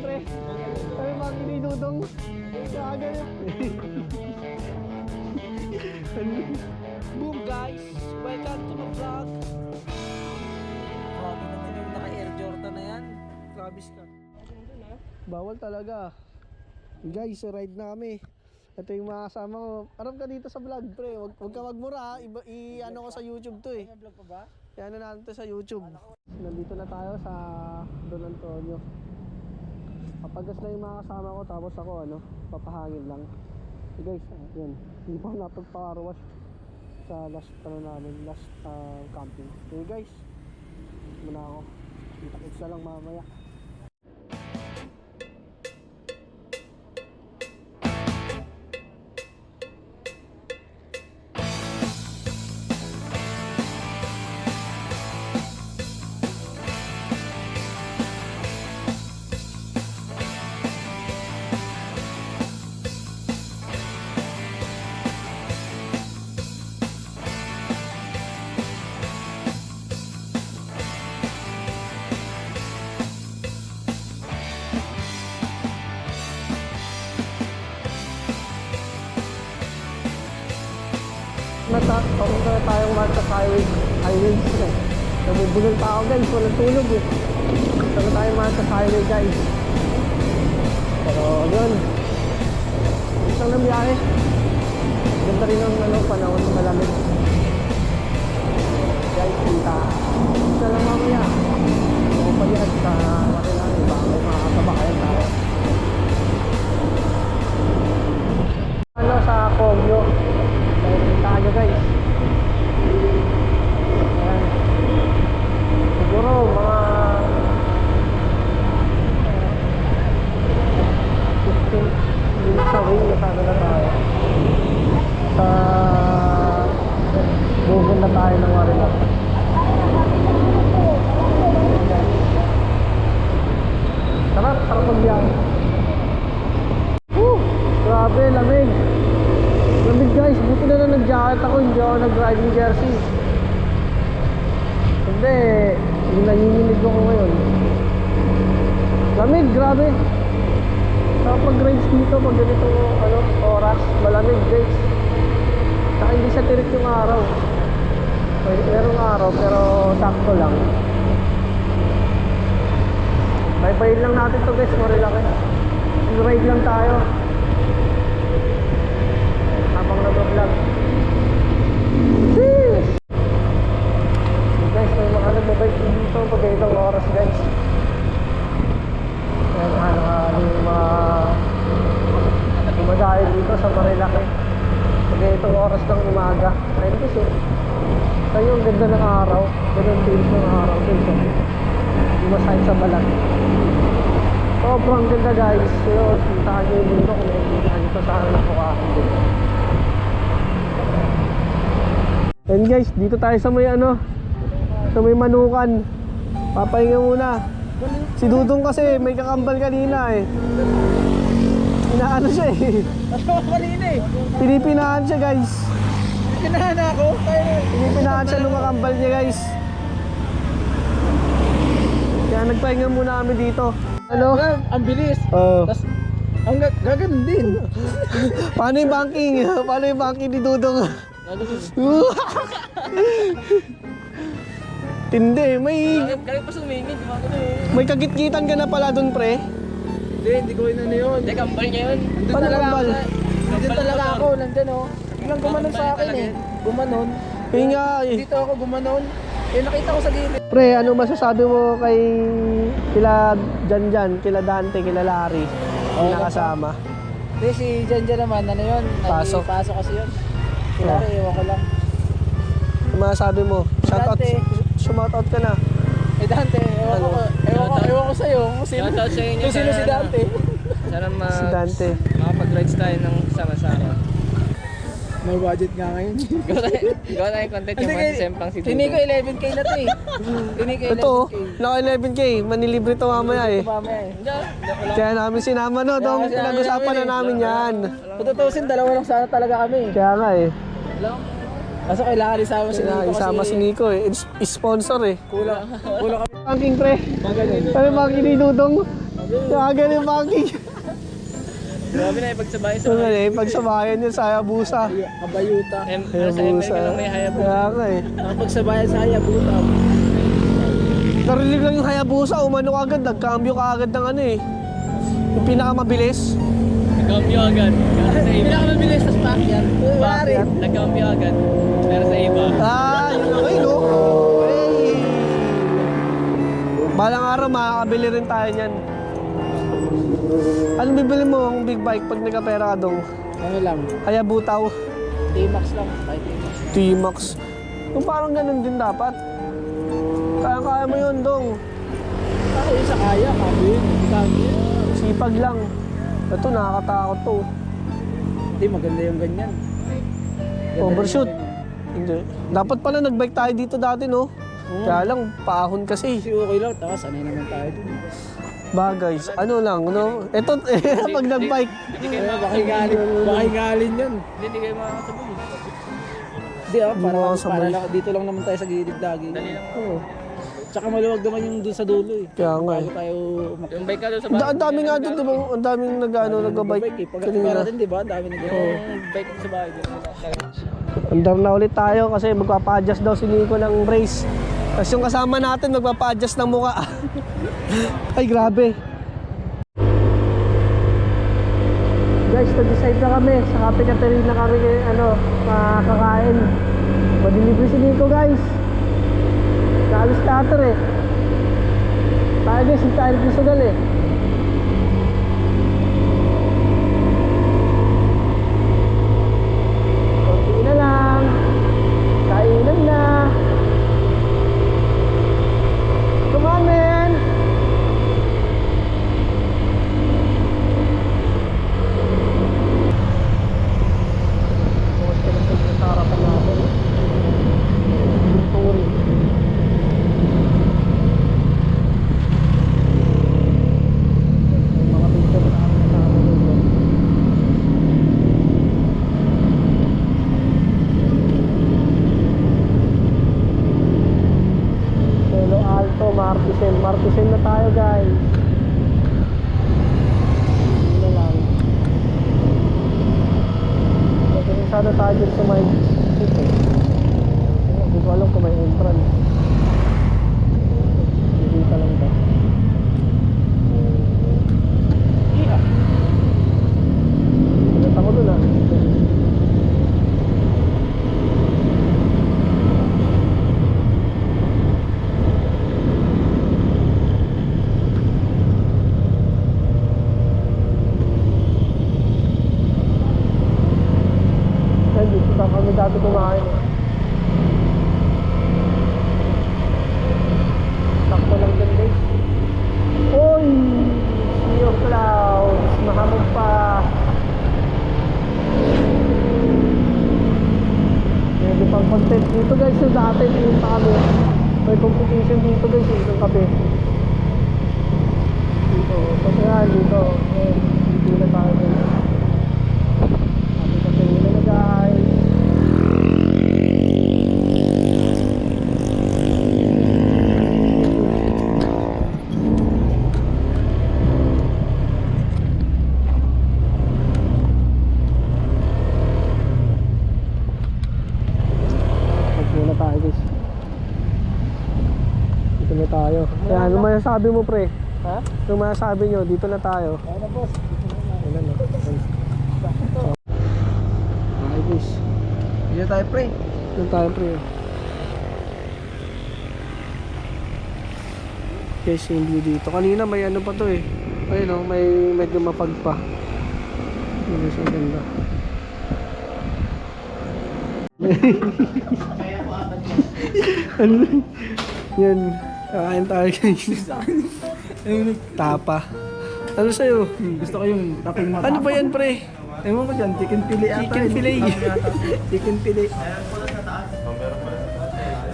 pre. Sabi mga kinidudong. Kagalit. Boom guys! Welcome to my vlog! Grabe naman yung naka-Air Jordan na yan. Grabe ka. Bawal talaga. Guys, ride na kami. Ito yung mga kasama ko. Arap ka dito sa vlog, pre. Huwag ka magmura, ha. I-ano ko sa YouTube to, eh. May vlog pa ba? Yan na natin to sa YouTube. Nandito na tayo sa Don Antonio. Papagas na yung mga kasama ko, tapos ako, papahangin lang. So guys, yan. Hindi pa ako napagpakaruwash sa last, camping. Okay guys, muna ako. Kita-kits na lang mamaya. Papunta na tayong Marcos Highways eh. Nabubulol pa ako guys, walang tulog eh. Papunta na tayong Marcos Highway guys. Pero yun, isang ng biyahe. Ganda rin ang panahon ng malamig. Guys, kita lang mamaya. Ako pa yan sa Makilang, baka may makakabakayan tayo. Sa Kogyo. Tayo guys. Ayan. Siguro mga 15 minutes away sana na tayo. Sa Google na tayo ng Marilac. Sarap magbiyahe. Grabe, lamig. Lamig guys, buti na nag-jacket ako, hindi ako nag-riding jersey. Hindi, nanginginig ako ngayon. Lamig, grabe. Sa pag-rides dito, pag ganito oras, malamig guys. Saka hindi siya tirik yung araw. Merong araw, pero sakto lang. Bye-bye lang natin to guys, marilaki. Ride lang tayo. Habang nag-vlog. Guys, may mga nagbabike dito pag itong oras guys. Kaya yung mga dumadahil dito sa Marilaki pag itong oras ng umaga. Ayun kasi kayo ang ganda ng araw. Ganun feels ng araw guys. Hindi masayang sa balat. Sobrang ganda guys. So, puntahan nyo yung mundo kung naiintindihan nyo sa akin ako dito. And guys, dito tayo sa may sa may Manukan. Papahinga muna. Si Dudong kasi may kakambal kanina eh. Inaano siya eh. Ano kanina eh? Pinipinahan siya guys. Pinahan ako? Pinipinahan siya nung kakambal niya guys. Kaya nagpahinga muna kami dito. Ano? Ang bilis. Oo. Tas, ang gaganon din. Paano yung banking? Paano yung banking ni Dudong? Tindi, Galing pa sumingin, may kagit-gitan ka na pala dun pre. Hindi ko yun yun. Hindi, kambal niya yun. Paano kambal? Nandun talaga ako, nandun oh. Biglang gumanon sa akin eh. Gumanon. Yun nga eh. Dito ako gumanon. Eh nakita ko sa gilid. Pre, ano masasabi mo kay kila Janjan, kila Dante, kila Larry? Yung nakasama. Hindi, si Janjan naman, ano yun? Pasok. Pasok kasi yun. Si Larry, ewan ko lang. Ano masasabi mo? Shoutout, Dante. shoutout ka na. Eh Dante, ewan ko sa'yo. Kung sino si Dante. Sana Si Dante. makapag-rides tayo ng sama-sama. May budget nga ngayon. Gawa tayo content yung mga sempang si Dudo. Tiniko 11k na to eh. Tiniko 11k. Ito, naka 11k, manilibre to mamaya eh. Mamaya eh. Kaya namin sinama no, dong Kaya pinag-usapan na namin yan. Kung tutusin, dalawa lang sana talaga kami. Kaya nga eh. Kaso kailangan isama si Nico Isama si Nico eh. Sponsor eh. Kulang kami. Banking pre. Sabi mga kinidudong. Gagan yung parking. Grabe na ipagsabay sa So nga eh, pagsabayan yun sa Hayabusa. Kabayuta. Sa Amerika lang may Hayabusa. Kaya nga eh. Nakapagsabayan sa Hayabuta. Narinig lang yung Hayabusa, umano ka agad, nagkambyo ka agad ng ano eh. Yung pinakamabilis. Nagkambyo agad. Pero sa iba. Pinakamabilis sa Pacquiao. Bakit? Nagkambyo agad. Pero sa iba. Ah, yun lang no? Hey! Balang araw, makakabili rin tayo niyan. Anong bibili mo ang big bike pag nagkapera ka dong? Ano lang, Hayabutaw, T-Max lang. Kahit T-Max. T-Max. Yung parang ganun din dapat. Kaya mo yun dong. Ako isa kaya, kaya yun. Sipag lang. Ito, nakakatakot to. Hindi, maganda yung ganyan. Ganda Overshoot. yung ganyan. Hindi. Dapat pala nagbike tayo dito dati no? Kaya lang, paahon kasi. Kasi okay lang, tapos sanay naman tayo dun. Bagay. Ano lang, no? Ito, pag nagbike. Bakigalin yun. Hindi kayo makakasabay. Hindi para, Makakasabay. para lang, dito lang naman tayo sa gilid lagi. Dali lang. Oo. Tsaka maluwag naman yung dun sa dulo eh. Kaya nga eh. Bago tayo Yung bike ka doon sa Ang dami nga doon, di ba? Ang daming nagbabike eh. Pag kanina. natin, di ba? Ang dami nag Yung bike sa bahay doon. Andar na ulit tayo kasi magpapa-adjust daw si Nico ng brace. Tapos yung kasama natin magpapa-adjust ng muka. Ay, grabe. Guys, nag-decide na kami. Sa Cafe Caterina kami kakain. Madelivery si Nico, guys. Naalis teater eh. Tayo guys, hindi tayo nagsusugal eh. Konti na lang. Kainan na. Come on, man. Konti na sa harapan natin. Turi. Mga picture na kami sa amin dito. Pelo Alto, Martisen. Martisen na tayo, guys. Hindi na lang. Pwede rin sana tayo dun sa may dito. Hindi ko alam kung may entrance. Hindi ka lang ba? Pinat ako dun ah. Ay, dito pa kami dati kumain eh. Sakto lang din guys. Uy! Sea of clouds. Mahamog pa. Medyo pang content dito guys. Yung dati pinunta kami. May competition dito guys. Yung kape. Dito. Kasi nga dito. Dito na tayo guys. Sabi kasi yun na guys. Muna tayo guys. Dito na tayo. Kaya ano masasabi mo pre? Ha? Ano masasabi nyo? Dito na tayo. Kaya na boss. Ayan na. Okay guys. Dito tayo pre. Dito tayo pre. Guys, yung view dito. Kanina may ano pa to eh. Ayun o, may medyo mapag pa. Yun guys, ang ganda. Ano? Yan. Kakain tayo guys. Tapa. Ano sa'yo? Gusto ko yung taping mata. Ano ba yan pre? Ewan ko dyan, chicken fillet ata. Chicken fillet. Chicken fillet.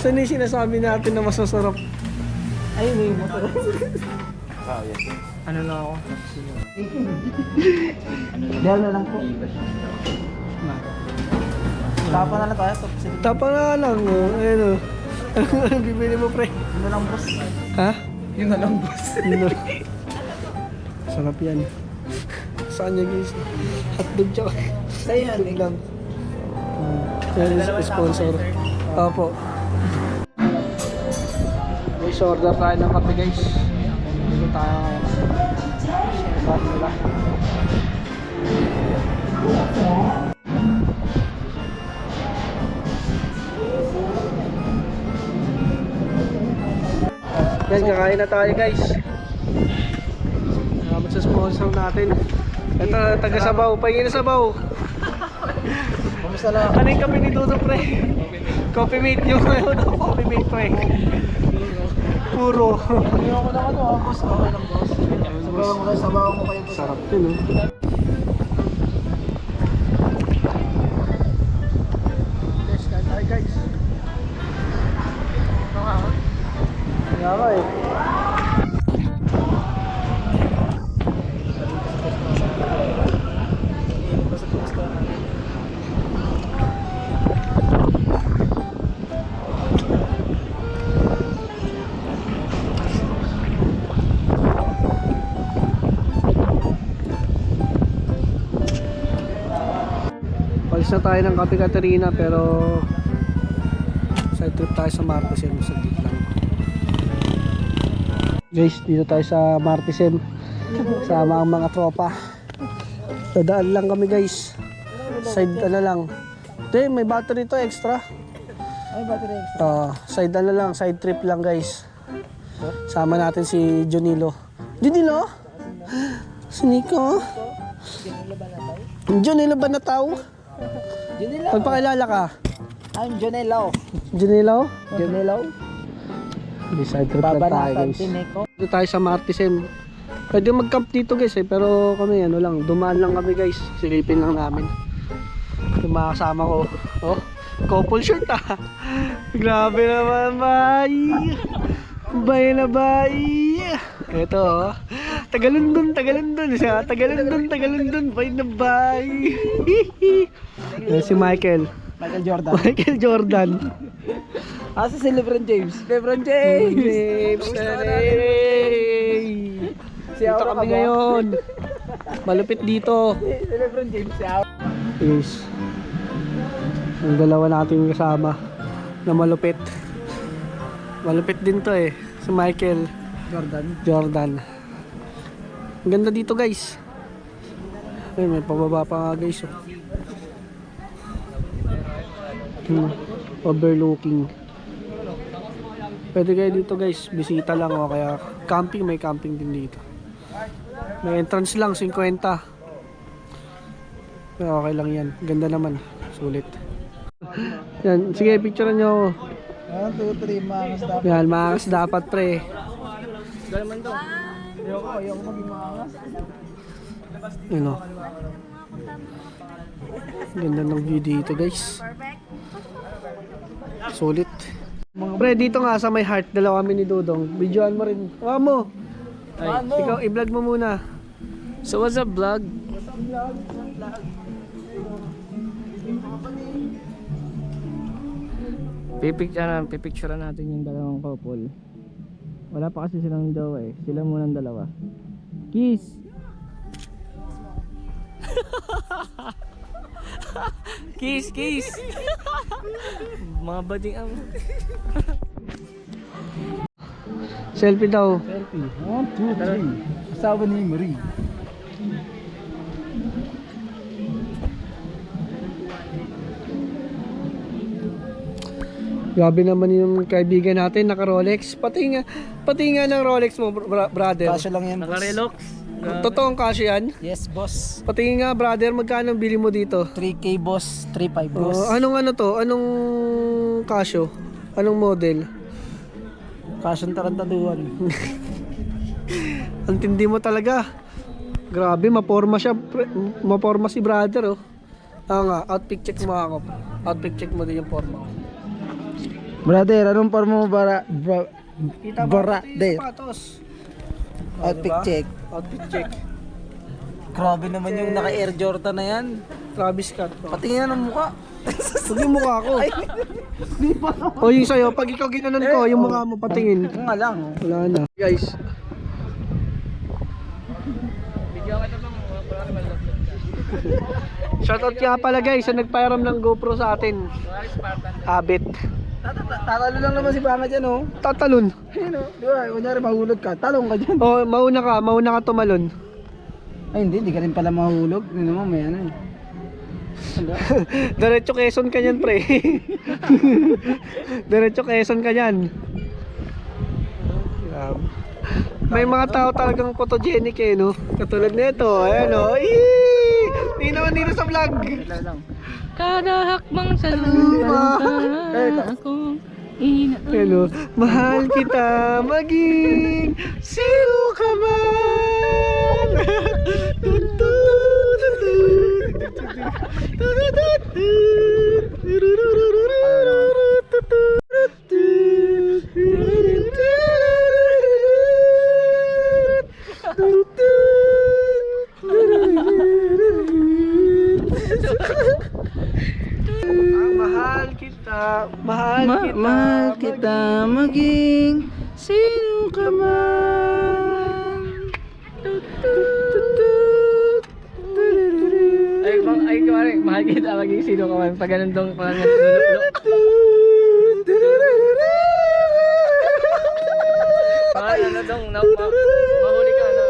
Saan yung sinasabi natin na masasarap? Ay, may motor. Ano na ako? Dahil na lang po. Tapa na lang tayo. Tapa na lang. Oh. Ayun o. Ano bibili mo pre? Yun na lang boss. Ha? Yun na lang boss. Yun na. Sarap yan. Saan niya guys? Hotdog tsaka. Sa'yo yan, lang. Yan is sponsor. Opo. Guys, order tayo ng kape guys. Dito tayo. Bakit nila? Guys, kakain na tayo guys. Salamat sa sponsor natin. Ito, taga-sabaw. Pahingin na sabaw. Kamusta lang? Ano yung kape ni Dodo pre? Coffee mate yung coffee mate pre. Puro. Hindi ako na boss. Okay lang, boss. Sabaw mo kayo, boss. Sarap din oh. Let's go tayo guys. Kaya ka eh. Palis na tayo ng Kape Caterina pero side trip tayo sa Martisen sa lang. Guys, dito tayo sa Martisen sama ang mga tropa. Dadaan lang kami guys. Side ano lang. Ito may battery to extra. Ay, battery extra. Side ano lang, side trip lang guys. Sama natin si Jonilo. Jonilo? Si Nico? Jonilo ba na tao? Junilo. Magpakilala ka. I'm Junilo. Jonilo? Junilo. Hindi, side trip lang tayo guys. Dito tayo sa Martisen. Pwede mag-camp dito guys eh, pero kami ano lang, dumaan lang kami guys. Silipin lang namin. Yung mga kasama ko. Oh, couple shirt ah. Grabe naman, bay. Bay na bay. Ito oh. Tagalundon siya. Tagalundon. Bay na bay. Si Michael. Michael Jordan. Michael Jordan. Asa si LeBron James? LeBron James! James! Si Dito Aura kami ka ba? ngayon. Malupit dito. Si LeBron James, si Aura. Yes. Yung dalawa natin kasama na malupit. Malupit din to eh. Si Michael Jordan. Ang ganda dito guys. Ay, may pababa pa nga guys. Oh. Overlooking. Pwede kayo dito guys, bisita lang o kaya camping, may camping din dito. May entrance lang, 50. Pero okay lang yan, ganda naman, sulit. Yan, sige, picturean nyo ako. 1, 2, 3, maangas dapat. Yan, maangas dapat pre. Ayoko maging maangas. Yun o. Ganda ng view dito guys. Sulit. Pre, dito nga sa may heart, dalawa kami ni Dudong. Videoan mo rin. Hawa mo. Ikaw, i-vlog mo muna. So what's up vlog? Pipicturean natin yung dalawang couple. Wala pa kasi silang jowa eh. Sila muna ang dalawa. Kiss! Kiss! Mga bading ang... Selfie daw. Selfie. 1, 2, 3. Asawa ni Marie. Grabe naman yung kaibigan natin, naka Rolex. Pati nga ng Rolex mo, brother. Kasya lang yan, boss. Naka-relox. Totoong kasya yan. Yes, boss. Pati nga brother, magkano ang bili mo dito? 3K, boss. 3.5, boss. Anong ano to? Anong Casio? Anong model? Kasyang tarantaduan. Ang tindi mo talaga. Grabe, maporma siya. Maporma si brother, oh. Nga, outfit check mo ako. Outfit check mo din yung forma ko. Brother, anong forma mo Kita mo, bara, pati de. sapatos. Outfit Diba? check. Outfit check. Grabe naman yung naka Air Jordan na yan. Travis Scott. Pati nga ng mukha. Huwag yung mukha ko. O yung sa'yo, pag ikaw ginanon ko, yung mukha mo patingin. Nga lang. Wala na. Guys. Shoutout nga pala guys sa nagpairam ng GoPro sa atin. Abit. Tatalo lang naman si Banga dyan, oh. Tatalon. Ayun, oh. Di ba? Kunyari mahulog ka. Talong ka dyan. Oh, mauna ka tumalon. Ay, hindi ka rin pala mahulog. Hindi naman, may ano eh. Diretso Quezon ka niyan, pre. Diretso Quezon ka niyan. May mga tao talagang photogenic eh, no? Katulad nito, ayan o. Hindi naman dito sa vlog. Kada hakbang sa lupa akong Hello, mahal kita maging sino ka man. Mahal kita maging sino ka man. Ay, mahal kita maging sino ka man. Pag ganun dong parang ano dong, mahuli ka, ano.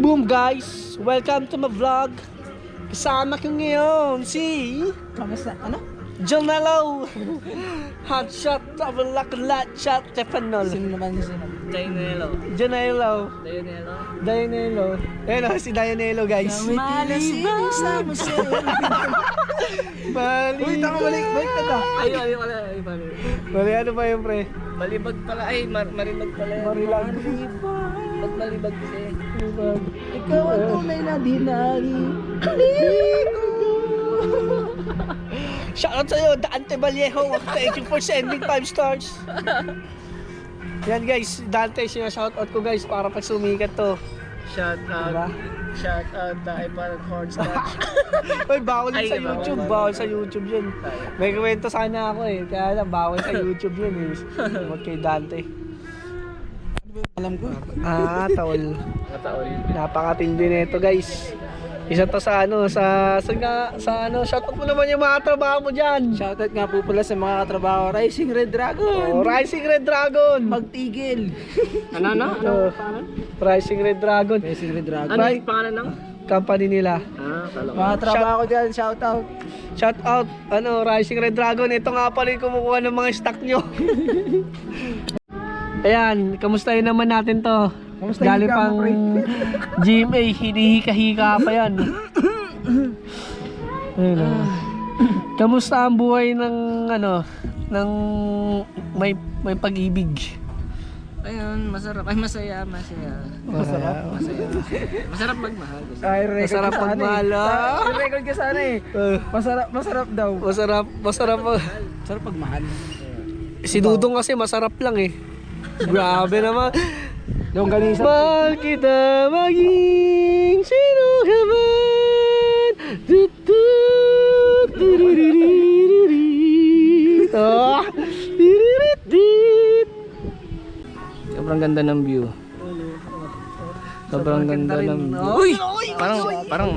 Boom guys, welcome to my vlog. Kasama ko ngayon si Kamusta? Ano? Jonelo. Hot shot, double lock, lat shot, Tefanol. Sino naman yung sino? Jonelo. Dionelo. Ayan o, si Dionelo guys. Malibang sa museo. Uy, tama balik ka ta. Ay, wala. Mali, ano ba yun, pre? Malibag pala, ay, marimag pala. Marilag. Ba't malibag kasi? Ikaw ang tunay na dinari. Shoutout sa'yo, Dante Vallejo. Thank you for sending 5 stars. Yan guys, Dante, shoutout ko guys para pag sumikat to. Shout Diba? out, dahil parang cornstarch. Uy, bawal yun Ay, sa YouTube. Bawal sa YouTube yun. May kwento sana ako eh. Kaya lang, bawal sa YouTube yun eh. Tungkol kay Dante. Alam ko. Tawol. Mataol. Napakatindi nito guys. Isa to sa ano, sa shoutout mo naman yung mga trabaho mo dyan. Shoutout nga po pala sa mga katrabaho. Rising Red Dragon. Rising Red Dragon. Magtigil. Ano? Rising Red Dragon. Rising Red Dragon. Ano yung pangalan ng? Company nila. Kala ko. Mga trabaho ko dyan, shoutout. Shoutout, Rising Red Dragon. Ito nga pala yung kumukuha ng mga stock nyo. Ayan, kamustahin naman natin to. Kamusta Galing higa mo, pang pre? GMA, hinihika-hika pa yan. Ayun, kamusta ang buhay ng ng may pag-ibig? Ayun, masarap. Ay, masaya. Masarap magmahal. Ay, record Masarap ka sana magmahal, eh. Record ka sana eh. Masarap daw. Masarap. Masarap pagmahal. Si Dudong kasi masarap lang eh. Grabe naman. Yung ganisa. Mahal kita maging sino ka man. Sobrang ganda ng view. Sobrang ganda ng view. Uy! Parang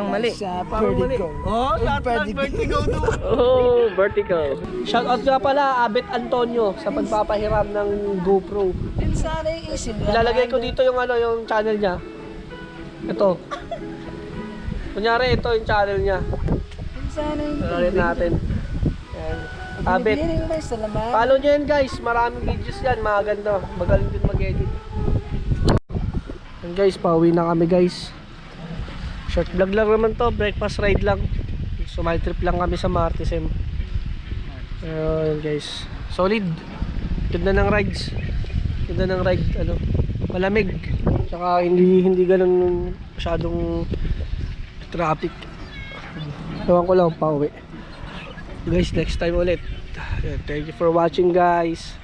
mali. Sa vertigo. Oh, vertigo do. Oh, vertical. Shoutout nga pala, Abet Antonio sa pagpapahiram ng GoPro. Sana yung isip. Ilalagay ko dito yung yung channel niya. Ito. Kunyari ito yung channel niya. Sana yung Lalagay natin. Ayan. Abet. Salamat. Follow nyo yan guys, maraming videos yan, maganda. Magaling din mag-edit. And guys, pauwi na kami guys. Short vlog lang naman to, breakfast ride lang. Sumali trip lang kami sa Martisem. Ayun guys, solid. Ganda ng rides. Ganda ng ride, malamig. Tsaka hindi ganun masyadong traffic. Ewan ko lang, pauwi. Guys, next time ulit. Thank you for watching guys.